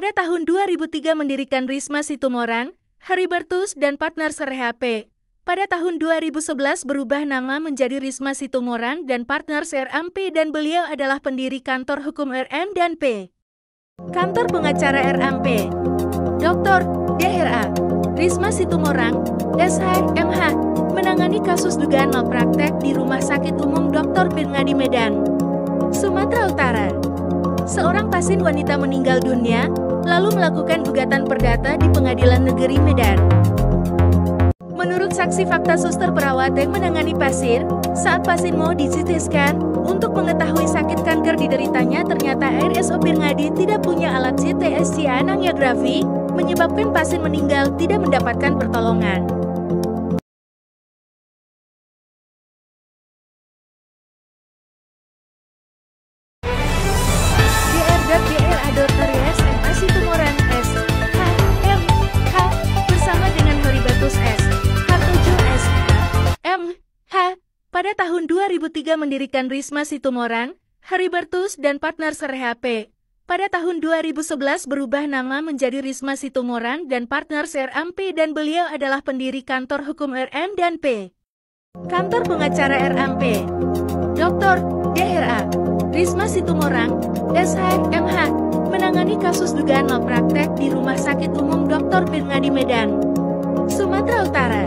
Pada tahun 2003 mendirikan Risma Situmorang, Heribertus dan Partners RHP. Pada tahun 2011 berubah nama menjadi Risma Situmorang dan Partners RMP dan beliau adalah pendiri kantor hukum RM dan P. Kantor pengacara RMP. Dr. DRA. Risma Situmorang, SH-MH, menangani kasus dugaan malpraktek di Rumah Sakit Umum Dr. Pirngadi Medan, Sumatera Utara. Seorang pasien wanita meninggal dunia, lalu melakukan gugatan perdata di Pengadilan Negeri Medan. Menurut saksi fakta suster perawat yang menangani pasien, saat pasien mau di-CT scan, untuk mengetahui sakit kanker dideritanya ternyata RSO Pirngadi tidak punya alat CT SCA angiografi, menyebabkan pasien meninggal tidak mendapatkan pertolongan. DRA Dr. SMA Situmorang SH-MH bersama dengan Heribertus S.Hartojo SH-MH pada tahun 2003 mendirikan Risma Situmorang, Heribertus dan Partners RHP. Pada tahun 2011 berubah nama menjadi Risma Situmorang dan Partners RMP dan beliau adalah pendiri kantor hukum RM dan P. Kantor pengacara RMP. Dr. DRA. Risma Situmorang, SH-MH, menangani kasus dugaan malpraktek di Rumah Sakit Umum Dr. Pirngadi Medan, Sumatera Utara.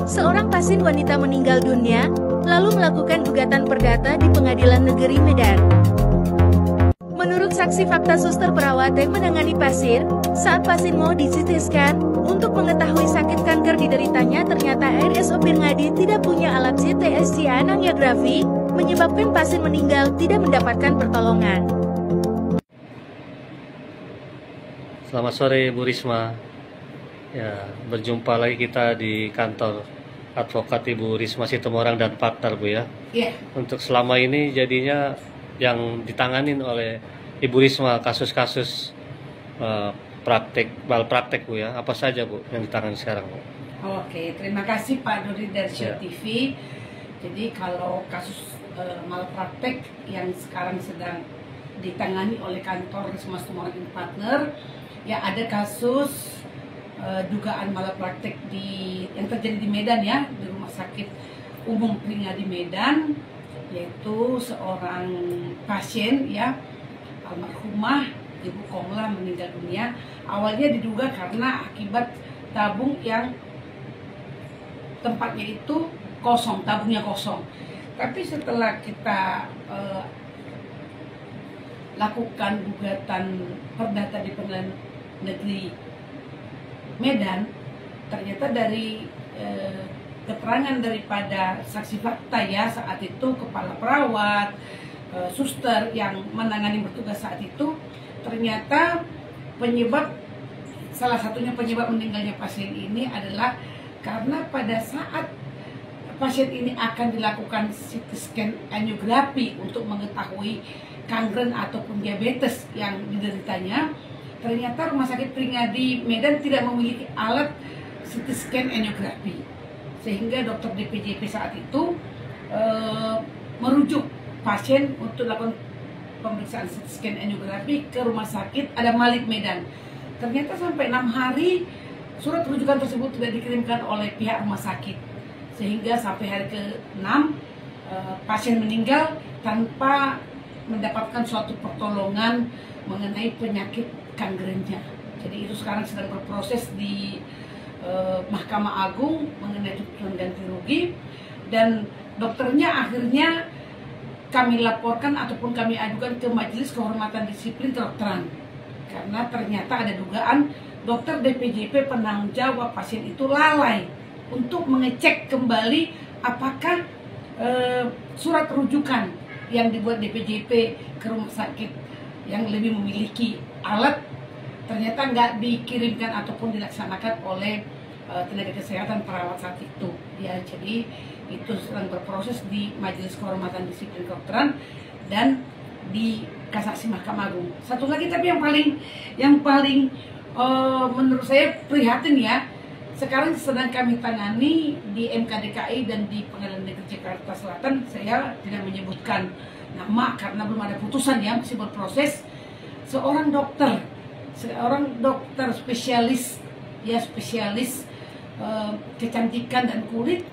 Seorang pasien wanita meninggal dunia, lalu melakukan gugatan perdata di Pengadilan Negeri Medan. Menurut saksi fakta suster perawat yang menangani pasien, saat pasien mau di-CT scan, untuk mengetahui sakit kanker dideritanya ternyata RSO Pirngadi tidak punya alat CT SCA angiografi, menyebabkan pasien meninggal tidak mendapatkan pertolongan. Selamat sore Bu Risma. Ya, berjumpa lagi kita di kantor advokat Ibu Risma Situmorang dan partner Bu ya. Iya. Untuk selama ini jadinya yang ditanganin oleh Ibu Risma kasus-kasus malpraktek Bu ya. Apa saja Bu yang ditangani sekarang Bu? Oke, terima kasih Pak Dodi dari Show Ya. TV. Jadi kalau kasus malpraktek yang sekarang sedang ditangani oleh kantor Risma Situmorang dan Partner, ya ada kasus dugaan malpraktek yang terjadi di Medan ya, di Rumah Sakit Umum Pirngadi Medan, yaitu seorang pasien ya, almarhumah Ibu Komla meninggal dunia. Awalnya diduga karena akibat tabung yang tempatnya itu kosong, tabungnya kosong. Tapi setelah kita lakukan gugatan perdata di Pengadilan Negeri Medan, ternyata dari keterangan daripada saksi fakta ya saat itu, kepala perawat, suster yang menangani bertugas saat itu, ternyata salah satunya penyebab meninggalnya pasien ini adalah karena pada saat pasien ini akan dilakukan CT scan angiografi untuk mengetahui kanker ataupun diabetes yang dideritanya, ternyata Rumah Sakit Pirngadi Medan tidak memiliki alat CT scan angiografi, sehingga dokter DPJP saat itu merujuk pasien untuk lakukan pemeriksaan CT scan angiografi ke Rumah Sakit Adam Malik Medan. Ternyata sampai 6 hari surat rujukan tersebut tidak dikirimkan oleh pihak rumah sakit, sehingga sampai hari ke-6 pasien meninggal tanpa mendapatkan suatu pertolongan mengenai penyakit kankernya. Jadi itu sekarang sedang berproses di Mahkamah Agung mengenai tuntutan ganti rugi, dan dokternya akhirnya kami laporkan ataupun kami ajukan ke Majelis Kehormatan Disiplin Kedokteran karena ternyata ada dugaan dokter DPJP penanggung jawab pasien itu lalai untuk mengecek kembali apakah surat rujukan yang dibuat DPJP ke rumah sakit yang lebih memiliki alat ternyata nggak dikirimkan ataupun dilaksanakan oleh tenaga kesehatan perawat saat itu ya. Jadi itu sedang berproses di Majelis Kehormatan Disiplin Kedokteran dan di kasasi Mahkamah Agung. Satu lagi tapi yang paling menurut saya prihatin ya, sekarang sedang kami tangani di MK-DKI dan di Pengadilan Negeri Jakarta Selatan. Saya tidak menyebutkan nama karena belum ada putusan ya, masih berproses. Seorang dokter seorang dokter spesialis, ya spesialis kecantikan dan kulit,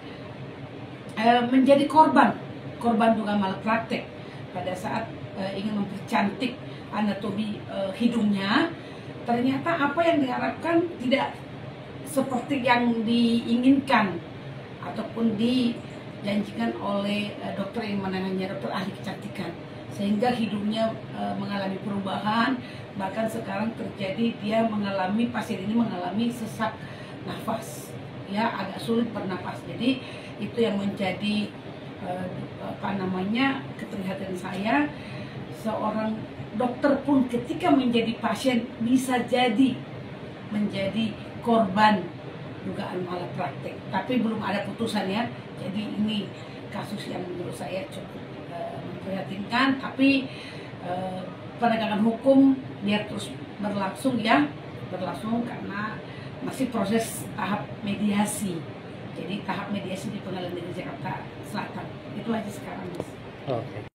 menjadi korban dugaan malpraktek pada saat ingin mempercantik anatomi hidungnya. Ternyata apa yang diharapkan tidak seperti yang diinginkan ataupun dijanjikan oleh dokter yang menanganinya, dokter ahli kecantikan, sehingga hidungnya mengalami perubahan. Bahkan sekarang terjadi pasien ini mengalami sesak nafas, ya agak sulit bernafas. Jadi itu yang menjadi keprihatinan saya. Seorang dokter pun ketika menjadi pasien bisa jadi menjadi korban dugaan malapraktek, tapi belum ada putusan ya. Jadi ini kasus yang menurut saya cukup memprihatinkan, tapi penegakan hukum biar terus berlangsung karena masih proses tahap mediasi. Jadi tahap mediasi di Pengadilan Negeri Jakarta Selatan itu aja sekarang, Mas. Oke.